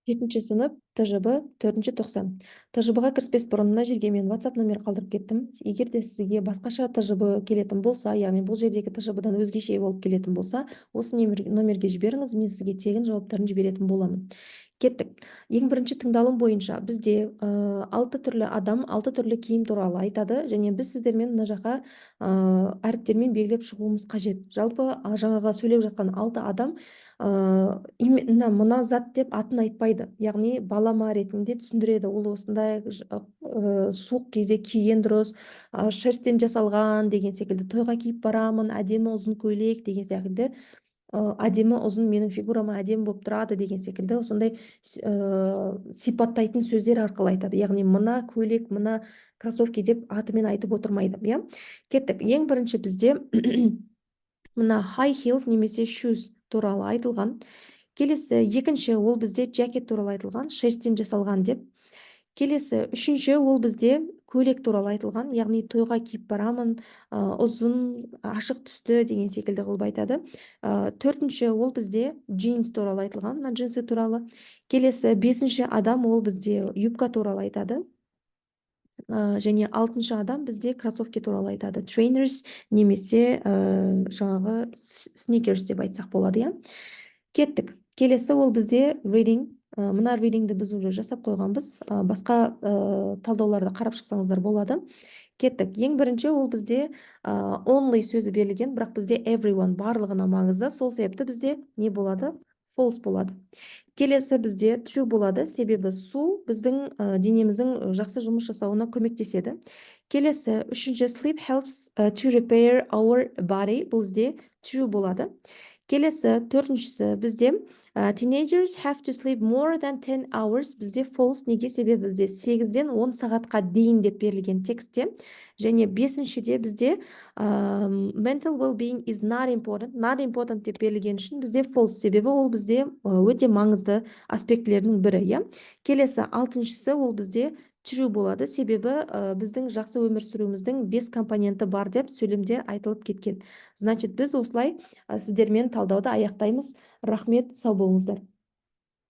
7 сынып, ТЖБ 4-90. ТЖБ-ға кіріспес бұрын мына жерге мен WhatsApp номер қалдырып кеттім. Егер де сізге басқаша ТЖБ келетін болса, яғни бұл жердегі ТЖБ-дан өзгеше болып келетін болса, осы номерге жіберіңіз, мен сізге тегін жауаптарын жіберетін боламын. Кеттік. Ең бірінші тыңдалым бойынша бізде 6 түрлі адам 6 түрлі киім туралы айтады, және біз сіздермен мына жаққа әріптермен белгілеп шығуымыз қажет. Жалпы жаңағы сөйлеп жатқан 6 адам именно мына зат деп атын айтпайды, яғни балама ретінде түсіндіреді. Ол осындай суық кезде киген дұрыс, шерстен жасалған деген секілді, тойға киіп барамын, әдемі ұзын көйлек деген секілді, әдемі ұзын менің фигурама әдемі болып тұрады деген секілді сондай сипаттайтын сөздер арқылы айтады. Яғни мына көйлек, мына кроссовки деп атымен айтып отырмайды. Иә? Кеттік. Ең бірінші бізде мына high heels немесе shoes туралы айтылған. Келесі екінші ол бізде jacket туралы айтылған, шерстен жасалған деп. Келесі үшінші ол бізде көйлек туралы айтылған, яғни тойға киіп барамын, ұзын, ашық түсті деген секілді қылып айтады. Төртінші ол бізде джинс туралы айтылған, мына джинсы туралы. Келесі бесінші адам ол бізде юбка туралы айтады. Және алтыншы адам бізде кроссовки туралы айтады, trainers немесе жаңағы sneakers деп айтсақ болады. Иә? Кеттік. Келесі ол бізде reading. Мына readingді біз уже жасап қойғанбыз. Басқа талдауларды қарап шықсаңыздар болады. Кеттік. Ең бірінші ол бізде only сөзі берілген, бірақ бізде everyone барлығына маңызды. Сол себепті бізде не болады? False болады. Келесі бізде true болады, себебі су біздің денеміздің жақсы жұмыс жасауына көмектеседі. Келесі үшінші sleep helps to repair our body, бұл бізде true болады. Келесі төртіншісі бізде teenagers have to sleep more than 10 hours, бізде false. Неге? Себебі бізде 8-ден 10 сағатқа дейін деп берілген текстте. Және бесіншіде бізде mental well-being is not important деп берілген үшін бізде false, себебі ол бізде өте маңызды аспектілерінің бірі. Иә? Келесі алтыншысы ол бізде true болады, себебі біздің жақсы өмір сүруіміздің 5 компоненті бар деп сөйлемде айтылып кеткен. Значит, біз осылай сіздермен талдауды аяқтаймыз. Рахмет, сау болыңыздар.